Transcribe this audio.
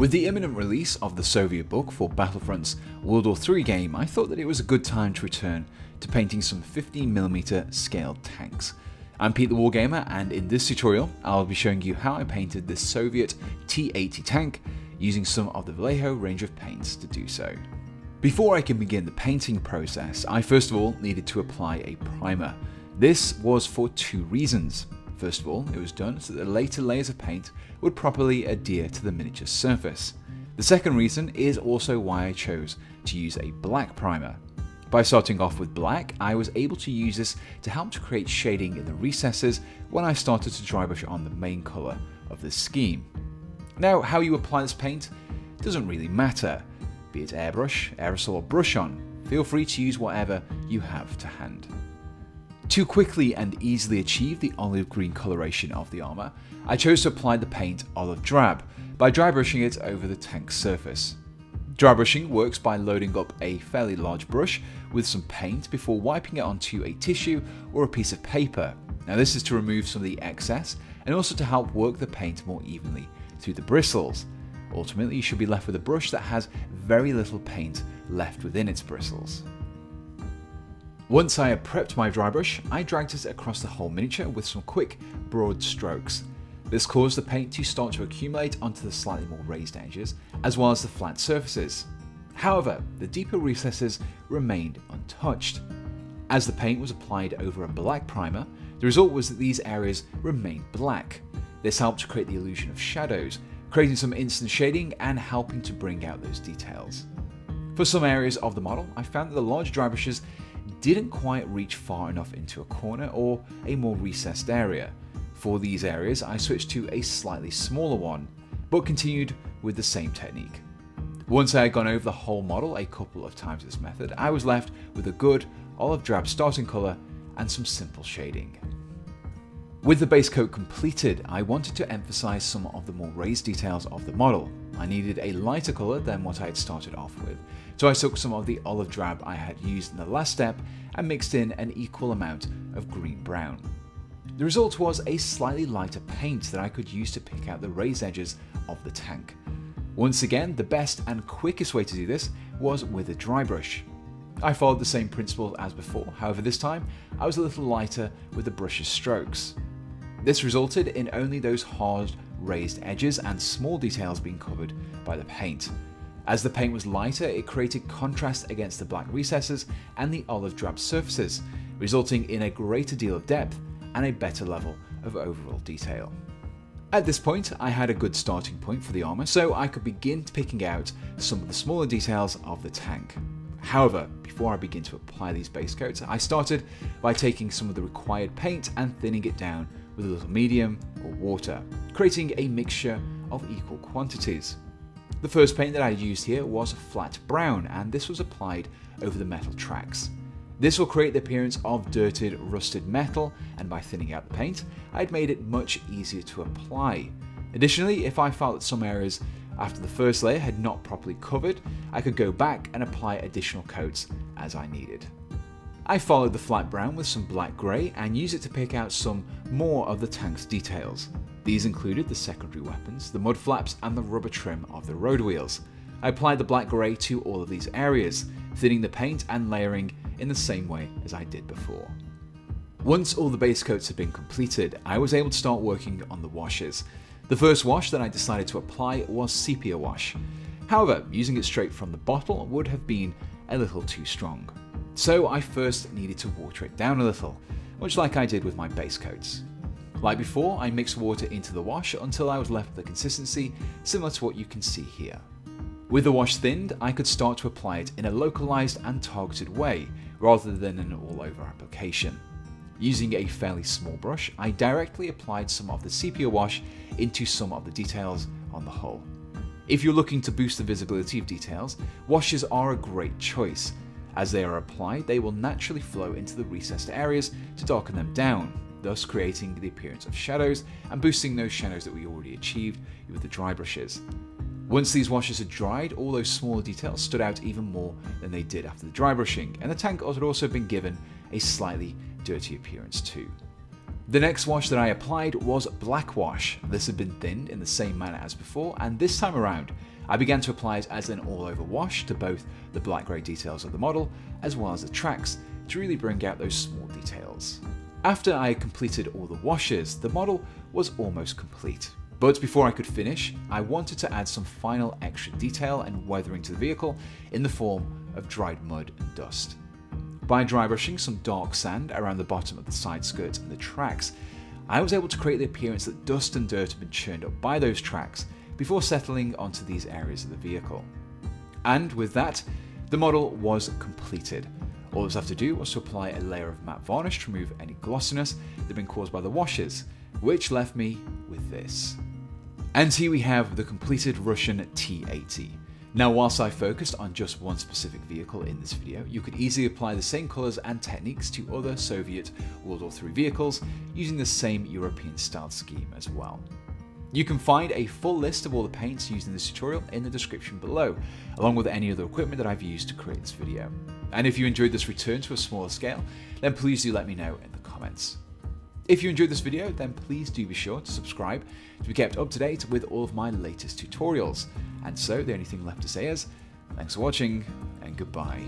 With the imminent release of the Soviet book for Battlefronts World War III game, I thought that it was a good time to return to painting some 15mm scaled tanks. I'm Pete the Wargamer, and in this tutorial I'll be showing you how I painted this Soviet T-80 tank using some of the Vallejo range of paints to do so. Before I can begin the painting process, I first of all needed to apply a primer. This was for two reasons. First of all, it was done so that the later layers of paint would properly adhere to the miniature surface. The second reason is also why I chose to use a black primer. By starting off with black, I was able to use this to help to create shading in the recesses when I started to dry brush on the main colour of the scheme. Now, how you apply this paint doesn't really matter. Be it airbrush, aerosol or brush on, feel free to use whatever you have to hand. To quickly and easily achieve the olive green coloration of the armour, I chose to apply the paint olive drab by dry brushing it over the tank's surface. Dry brushing works by loading up a fairly large brush with some paint before wiping it onto a tissue or a piece of paper. Now this is to remove some of the excess and also to help work the paint more evenly through the bristles. Ultimately, you should be left with a brush that has very little paint left within its bristles. Once I had prepped my dry brush, I dragged it across the whole miniature with some quick, broad strokes. This caused the paint to start to accumulate onto the slightly more raised edges, as well as the flat surfaces. However, the deeper recesses remained untouched. As the paint was applied over a black primer, the result was that these areas remained black. This helped to create the illusion of shadows, creating some instant shading and helping to bring out those details. For some areas of the model, I found that the large dry brushes didn't quite reach far enough into a corner or a more recessed area. For these areas, I switched to a slightly smaller one, but continued with the same technique. Once I had gone over the whole model a couple of times this method, I was left with a good olive drab starting colour and some simple shading. With the base coat completed, I wanted to emphasise some of the more raised details of the model. I needed a lighter colour than what I had started off with, so I took some of the olive drab I had used in the last step and mixed in an equal amount of green brown. The result was a slightly lighter paint that I could use to pick out the raised edges of the tank. Once again, the best and quickest way to do this was with a dry brush. I followed the same principle as before, however this time I was a little lighter with the brush's strokes. This resulted in only those hard raised edges and small details being covered by the paint. As the paint was lighter, it created contrast against the black recesses and the olive drab surfaces, resulting in a greater deal of depth and a better level of overall detail. At this point, I had a good starting point for the armour, so I could begin picking out some of the smaller details of the tank. However, before I begin to apply these base coats, I started by taking some of the required paint and thinning it down with a little medium or water, creating a mixture of equal quantities. The first paint that I used here was flat brown, and this was applied over the metal tracks. This will create the appearance of dirted, rusted metal, and by thinning out the paint, I had made it much easier to apply. Additionally, if I felt that some areas after the first layer had not properly covered, I could go back and apply additional coats as I needed. I followed the flat brown with some black grey and used it to pick out some more of the tank's details. These included the secondary weapons, the mud flaps and the rubber trim of the road wheels. I applied the black grey to all of these areas, thinning the paint and layering in the same way as I did before. Once all the base coats had been completed, I was able to start working on the washes. The first wash that I decided to apply was Sepia Wash. However, using it straight from the bottle would have been a little too strong. So I first needed to water it down a little, much like I did with my base coats. Like before, I mixed water into the wash until I was left with a consistency similar to what you can see here. With the wash thinned, I could start to apply it in a localized and targeted way, rather than an all-over application. Using a fairly small brush, I directly applied some of the Sepia Wash into some of the details on the hull. If you're looking to boost the visibility of details, washes are a great choice. As they are applied, they will naturally flow into the recessed areas to darken them down, thus creating the appearance of shadows and boosting those shadows that we already achieved with the dry brushes. Once these washes had dried, all those smaller details stood out even more than they did after the dry brushing, and the tank had also been given a slightly dirty appearance too. The next wash that I applied was black wash. This had been thinned in the same manner as before, and this time around I began to apply it as an all-over wash to both the black-grey details of the model as well as the tracks to really bring out those small details. After I had completed all the washes, the model was almost complete. But before I could finish, I wanted to add some final extra detail and weathering to the vehicle in the form of dried mud and dust. By dry brushing some dark sand around the bottom of the side skirts and the tracks, I was able to create the appearance that dust and dirt had been churned up by those tracks before settling onto these areas of the vehicle. And with that, the model was completed. All I was left to do was to apply a layer of matte varnish to remove any glossiness that had been caused by the washes, which left me with this. And here we have the completed Russian T-80. Now, whilst I focused on just one specific vehicle in this video, you could easily apply the same colours and techniques to other Soviet World War III vehicles using the same European style scheme as well. You can find a full list of all the paints used in this tutorial in the description below, along with any other equipment that I've used to create this video. And if you enjoyed this return to a smaller scale, then please do let me know in the comments. If you enjoyed this video, then please do be sure to subscribe to be kept up to date with all of my latest tutorials. And so the only thing left to say is, thanks for watching and goodbye.